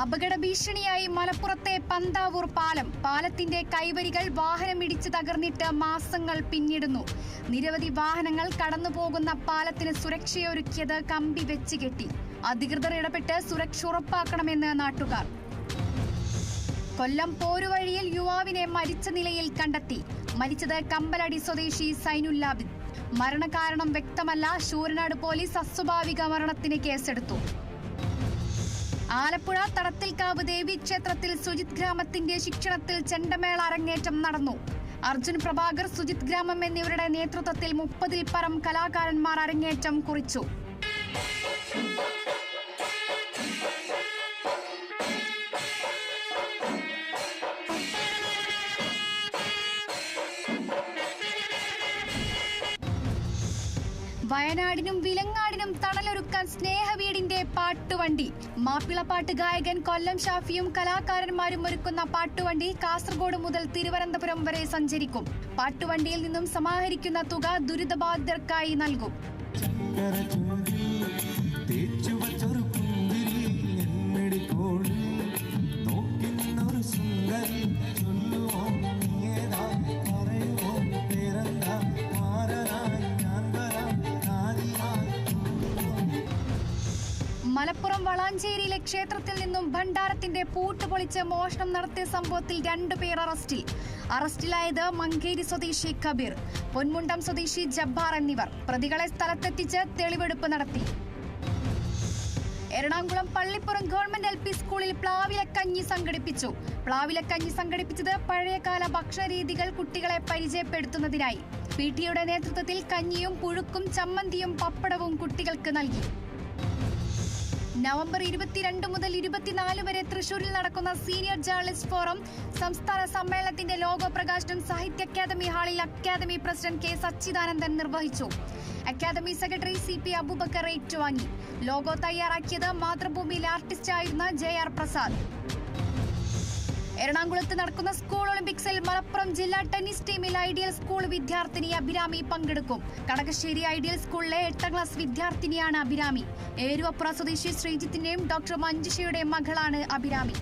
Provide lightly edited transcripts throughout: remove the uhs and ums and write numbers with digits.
അപകട ഭീഷണിയായി മലപ്പുറത്തെ പന്താവൂർ പാലം. പാലത്തിന്റെ കൈവരികൾ വാഹനമിടിച്ച് തകർന്നിട്ട് മാസങ്ങൾ പിന്നിടുന്നു. നിരവധി വാഹനങ്ങൾ കടന്നുപോകുന്ന പാലത്തിന് സുരക്ഷയൊരുക്കിയത് കമ്പി വെച്ച് കെട്ടി. അധികൃതർ ഇടപെട്ട് സുരക്ഷ ഉറപ്പാക്കണമെന്ന് നാട്ടുകാർ. കൊല്ലം പോരുവഴിയിൽ യുവാവിനെ മരിച്ച നിലയിൽ കണ്ടെത്തി. മരിച്ചത് കമ്പലടി സ്വദേശി സൈനുല്ലാബിദ്. മരണകാരണം വ്യക്തമല്ല. ശൂരനാട് പോലീസ് അസ്വാഭാവിക മരണത്തിന് കേസെടുത്തു. ആലപ്പുഴ തടത്തിൽക്കാവ് ദേവി ക്ഷേത്രത്തിൽ സുജിത് ഗ്രാമത്തിന്റെ ശിക്ഷണത്തിൽ ചെണ്ടമേള അരങ്ങേറ്റം നടന്നു. അർജുൻ പ്രഭാകർ, സുജിത് ഗ്രാമം എന്നിവരുടെ നേതൃത്വത്തിൽ 30-ൽ പരം കലാകാരന്മാർ അരങ്ങേറ്റം കുറിച്ചു. വയനാടിനും വിലങ്ങാടിനും തണലൊരുക്കാൻ സ്നേഹവീടിന്റെ പാട്ടുവണ്ടി. മാപ്പിളപ്പാട്ട് ഗായകൻ കൊല്ലം ഷാഫിയും കലാകാരന്മാരും ഒരുക്കുന്ന പാട്ടുവണ്ടി കാസർഗോഡ് മുതൽ തിരുവനന്തപുരം വരെ സഞ്ചരിക്കും. പാട്ടുവണ്ടിയിൽ നിന്നും സമാഹരിക്കുന്ന തുക ദുരിതബാധിതർക്കായി നൽകും. മലപ്പുറം വളാഞ്ചേരിയിലെ ക്ഷേത്രത്തിൽ നിന്നും ഭണ്ഡാരത്തിന്റെ പൂട്ട് പൊളിച്ച് മോഷണം നടത്തിയ സംഭവത്തിൽ 2 പേർ അറസ്റ്റിൽ. അറസ്റ്റിലായത് മങ്കേരി സ്വദേശി കബീർ, പൊന്മുണ്ടം സ്വദേശി ജബ്ബാർ എന്നിവർ. പ്രതികളെ സ്ഥലത്തെത്തിച്ച് തെളിവെടുപ്പ് നടത്തി. എറണാകുളം പള്ളിപ്പുറം ഗവൺമെന്റ് LP സ്കൂളിൽ പ്ലാവിലക്കഞ്ഞി സംഘടിപ്പിച്ചു. പ്ലാവിലക്കഞ്ഞി സംഘടിപ്പിച്ചത് പഴയകാല ഭക്ഷണരീതികൾ കുട്ടികളെ പരിചയപ്പെടുത്തുന്നതിനായി. PTA നേതൃത്വത്തിൽ കഞ്ഞിയും പുഴുക്കും ചമ്മന്തിയും പപ്പടവും കുട്ടികൾക്ക് നൽകി. നവംബർ 22 മുതൽ 24 വരെ തൃശൂരിൽ നടക്കുന്ന സീനിയർ ജേർണലിസ്റ്റ് ഫോറം സംസ്ഥാന സമ്മേളനത്തിന്റെ ലോഗോ പ്രകാശനം സാഹിത്യ അക്കാദമി ഹാളിൽ അക്കാദമി പ്രസിഡന്റ് K. സച്ചിദാനന്ദൻ നിർവഹിച്ചു. അക്കാദമി സെക്രട്ടറി CP അബൂബക്കർ ഏറ്റുവാങ്ങി. ലോഗോ തയ്യാറാക്കിയത് മാതൃഭൂമിയിലെ ആർട്ടിസ്റ്റായിരുന്ന JR പ്രസാദ്. എറണാകുളത്ത് നടക്കുന്ന സ്കൂൾ ഒളിമ്പിക്സിൽ മലപ്പുറം ജില്ലാ ടെന്നീസ് ടീമിൽ ഐഡിയൽ സ്കൂൾ വിദ്യാർത്ഥിനി അഭിരാമി പങ്കെടുക്കും. കടകശ്ശേരി ഐഡിയൽ സ്കൂളിലെ 8ാം ക്ലാസ് വിദ്യാർത്ഥിനിയാണ് അഭിരാമി. ഏരുവപ്ര സ്വദേശി ശ്രീജിത്തിന്റെയും ഡോക്ടർ മഞ്ജുഷയുടെയും മകളാണ് അഭിരാമി.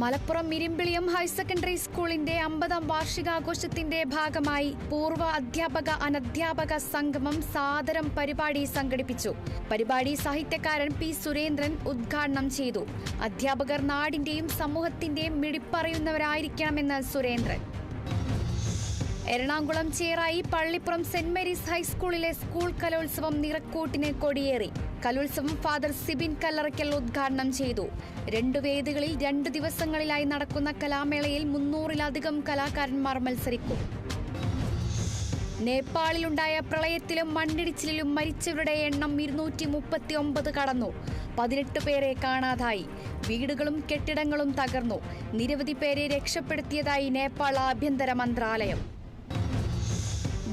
മലപ്പുറം ഇരിമ്പിളിയം ഹയർ സെക്കൻഡറി സ്കൂളിന്റെ 50ാം വാർഷികാഘോഷത്തിന്റെ ഭാഗമായി പൂർവ്വ അധ്യാപക അനധ്യാപക സംഗമം സാദരം പരിപാടി സംഘടിപ്പിച്ചു. പരിപാടി സാഹിത്യകാരൻ P. സുരേന്ദ്രൻ ഉദ്ഘാടനം ചെയ്തു. അധ്യാപകർ നാടിന്റെയും സമൂഹത്തിന്റെയും മിടിപ്പറയുന്നവരായിരിക്കണമെന്ന് സുരേന്ദ്രൻ. എറണാകുളം ചേറായി പള്ളിപ്പുറം സെന്റ് മേരീസ് ഹൈസ്കൂളിലെ സ്കൂൾ കലോത്സവം നിറക്കൂട്ടിന് കൊടിയേറി. കലോത്സവം ഫാദർ സിബിൻ കല്ലറയ്ക്കൽ ഉദ്ഘാടനം ചെയ്തു. 2 വേദികളിൽ 2 ദിവസങ്ങളിലായി നടക്കുന്ന കലാമേളയിൽ 300-ലധികം കലാകാരന്മാർ മത്സരിക്കും. നേപ്പാളിലുണ്ടായ പ്രളയത്തിലും മണ്ണിടിച്ചിലിലും മരിച്ചവരുടെ എണ്ണം 239 കടന്നു. 18 പേരെ കാണാതായി. വീടുകളും കെട്ടിടങ്ങളും തകർന്നു. നിരവധി പേരെ രക്ഷപ്പെടുത്തിയതായി നേപ്പാൾ ആഭ്യന്തര മന്ത്രാലയം.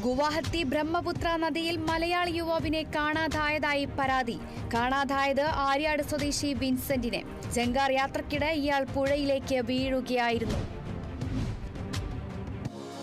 ഗുവാഹത്തി ബ്രഹ്മപുത്ര നദിയിൽ മലയാളി യുവാവിനെ കാണാതായതായി പരാതി. കാണാതായത് ആര്യാട് സ്വദേശി വിൻസെന്റിനെ. ജങ്കാർ യാത്രക്കിടെ ഇയാൾ പുഴയിലേക്ക് വീഴുകയായിരുന്നു.